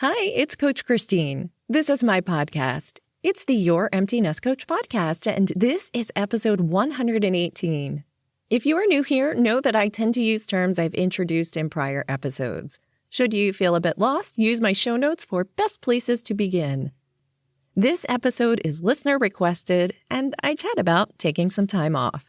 Hi, it's Coach Christine. This is my podcast. It's the Your Empty Nest Coach podcast, and this is episode 118. If you are new here, know that I tend to use terms I've introduced in prior episodes. Should you feel a bit lost, use my show notes for best places to begin. This episode is listener requested, and I chat about taking some time off.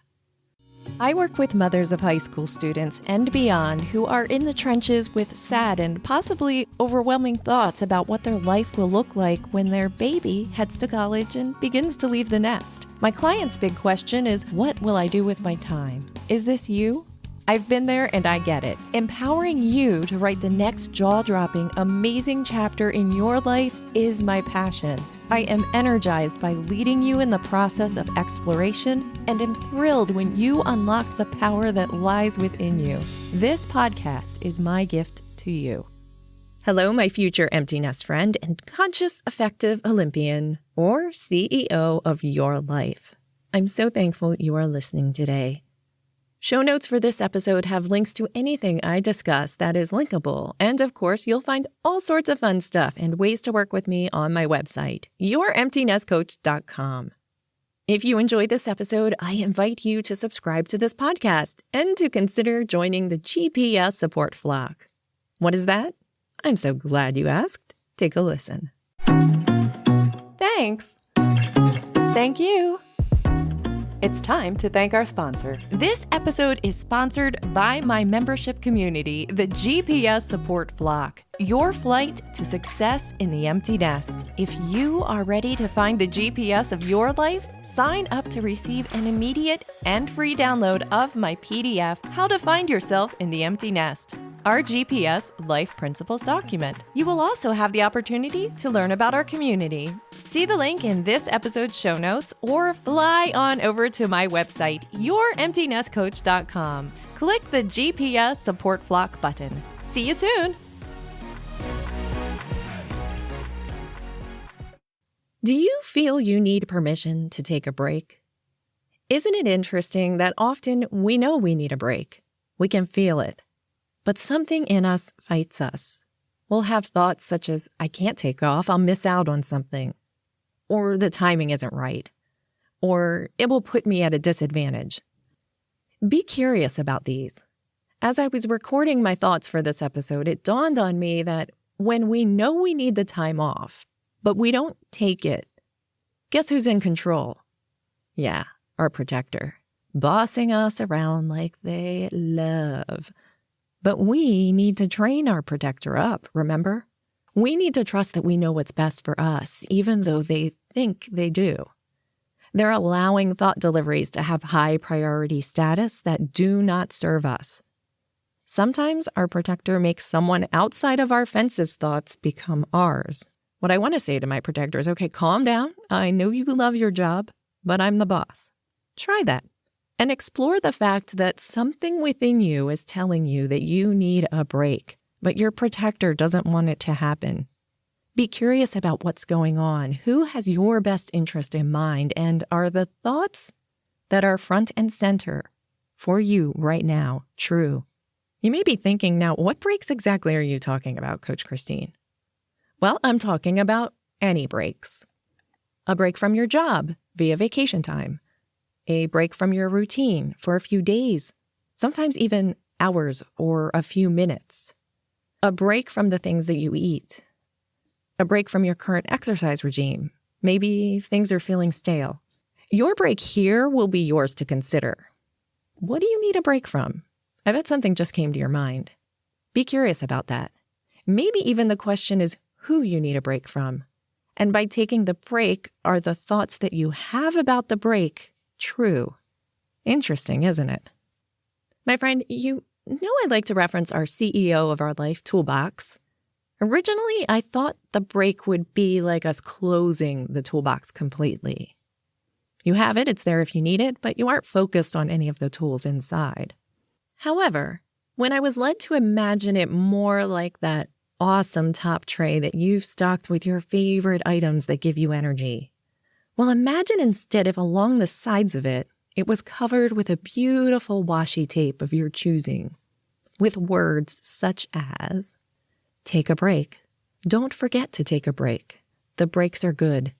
I work with mothers of high school students and beyond who are in the trenches with sad and possibly overwhelming thoughts about what their life will look like when their baby heads to college and begins to leave the nest. My client's big question is, what will I do with my time? Is this you? I've been there and I get it. Empowering you to write the next jaw-dropping, amazing chapter in your life is my passion. I am energized by leading you in the process of exploration and am thrilled when you unlock the power that lies within you. This podcast is my gift to you. Hello, my future empty nest friend and conscious, effective Olympian, or CEO of your life. I'm so thankful you are listening today. Show notes for this episode have links to anything I discuss that is linkable, and of course, you'll find all sorts of fun stuff and ways to work with me on my website, youremptynestcoach.com. If you enjoyed this episode, I invite you to subscribe to this podcast and to consider joining the GPS support flock. What is that? I'm so glad you asked. Take a listen. Thanks. Thank you. It's time to thank our sponsor. This episode is sponsored by my membership community, the GPS Support Flock, your flight to success in the empty nest. If you are ready to find the GPS of your life, sign up to receive an immediate and free download of my PDF, How to Find Yourself in the Empty Nest, our GPS Life Principles document. You will also have the opportunity to learn about our community. See the link in this episode's show notes or fly on over to my website, youremptynestcoach.com. Click the GPS Support Flock button. See you soon! Do you feel you need permission to take a break? Isn't it interesting that often we know we need a break? We can feel it. But something in us fights us. We'll have thoughts such as, I can't take off, I'll miss out on something. Or the timing isn't right. Or it will put me at a disadvantage. Be curious about these. As I was recording my thoughts for this episode, it dawned on me that when we know we need the time off, but we don't take it, guess who's in control? Yeah, our protector, bossing us around like they love. But we need to train our protector up, remember? We need to trust that we know what's best for us, even though they think they do. They're allowing thought deliveries to have high priority status that do not serve us. Sometimes our protector makes someone outside of our fence's thoughts become ours. What I want to say to my protector is, okay, calm down. I know you love your job, but I'm the boss. Try that. And explore the fact that something within you is telling you that you need a break, but your protector doesn't want it to happen. Be curious about what's going on. Who has your best interest in mind? And are the thoughts that are front and center for you right now true? You may be thinking now, what breaks exactly are you talking about, Coach Christine? Well, I'm talking about any breaks. A break from your job via vacation time. A break from your routine for a few days, sometimes even hours or a few minutes. A break from the things that you eat. A break from your current exercise regime. Maybe things are feeling stale. Your break here will be yours to consider. What do you need a break from? I bet something just came to your mind. Be curious about that. Maybe even the question is who you need a break from. And by taking the break, are the thoughts that you have about the break true? Interesting, isn't it? My friend, you know I like to reference our CEO of our life, Toolbox. Originally, I thought the break would be like us closing the toolbox completely. You have it, it's there if you need it, but you aren't focused on any of the tools inside. However, when I was led to imagine it more like that awesome top tray that you've stocked with your favorite items that give you energy, well, imagine instead if along the sides of it, it was covered with a beautiful washi tape of your choosing, with words such as, take a break, Don't forget to take a break. The breaks are good.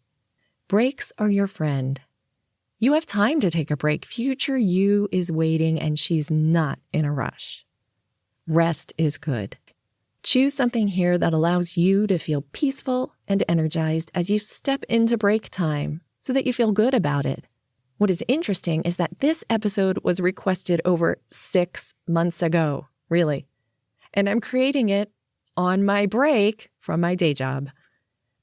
Breaks are your friend. You have time to take a break. Future you is waiting and she's not in a rush. Rest is good. Choose something here that allows you to feel peaceful and energized as you step into break time so that you feel good about it. What is interesting is that this episode was requested over 6 months ago, really. And I'm creating it on my break from my day job.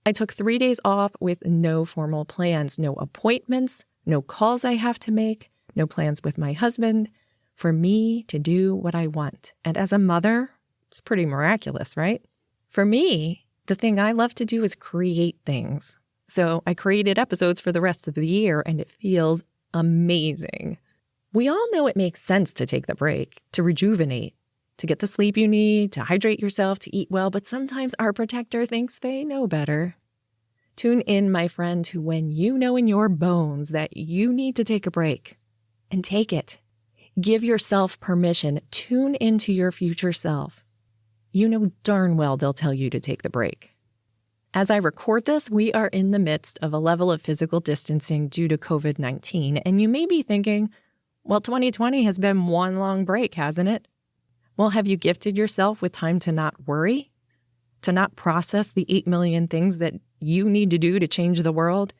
I took 3 days off with no formal plans, no appointments, no calls I have to make, no plans with my husband, for me to do what I want. And as a mother, it's pretty miraculous, right? For me, the thing I love to do is create things. So I created episodes for the rest of the year, and it feels amazing. We all know it makes sense to take the break, to rejuvenate, to get the sleep you need, to hydrate yourself, to eat well, but sometimes our protector thinks they know better. Tune in, my friend, to when you know in your bones that you need to take a break, and take it. Give yourself permission. Tune into your future self. You know darn well they'll tell you to take the break. As I record this, we are in the midst of a level of physical distancing due to COVID-19, and you may be thinking, well, 2020 has been one long break, hasn't it? Well, have you gifted yourself with time to not worry? To not process the 8 million things that you need to do to change the world?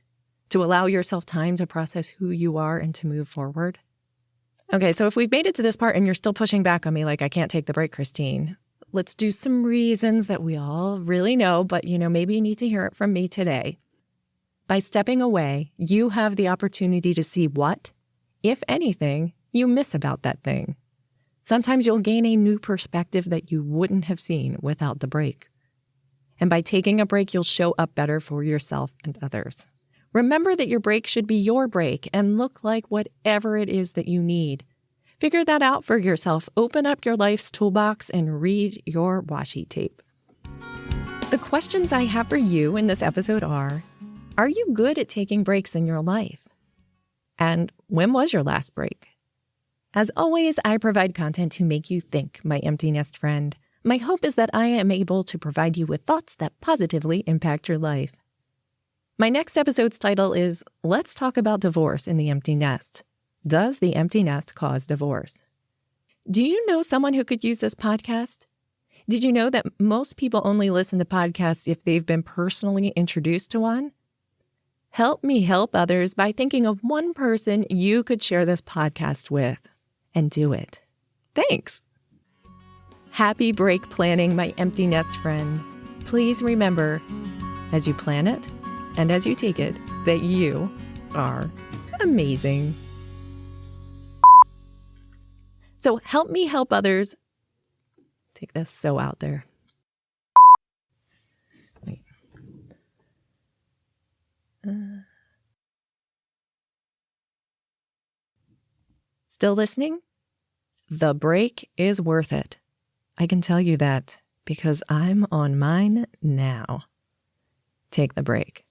To allow yourself time to process who you are and to move forward? Okay, so if we've made it to this part and you're still pushing back on me like I can't take the break, Christine, let's do some reasons that we all really know, but maybe you need to hear it from me today. By stepping away, you have the opportunity to see what, if anything, you miss about that thing. Sometimes you'll gain a new perspective that you wouldn't have seen without the break. And by taking a break, you'll show up better for yourself and others. Remember that your break should be your break and look like whatever it is that you need. Figure that out for yourself. Open up your life's toolbox and read your washi tape. The questions I have for you in this episode are you good at taking breaks in your life? And when was your last break? As always, I provide content to make you think, my empty nest friend. My hope is that I am able to provide you with thoughts that positively impact your life. My next episode's title is Let's Talk About Divorce in the Empty Nest. Does the empty nest cause divorce? Do you know someone who could use this podcast? Did you know that most people only listen to podcasts if they've been personally introduced to one? Help me help others by thinking of one person you could share this podcast with, and do it. Thanks. Happy break planning, my empty nest friend. Please remember, as you plan it and as you take it, that you are amazing. So help me help others. Take this so out there. Wait. Still listening? The break is worth it. I can tell you that because I'm on mine now. Take the break.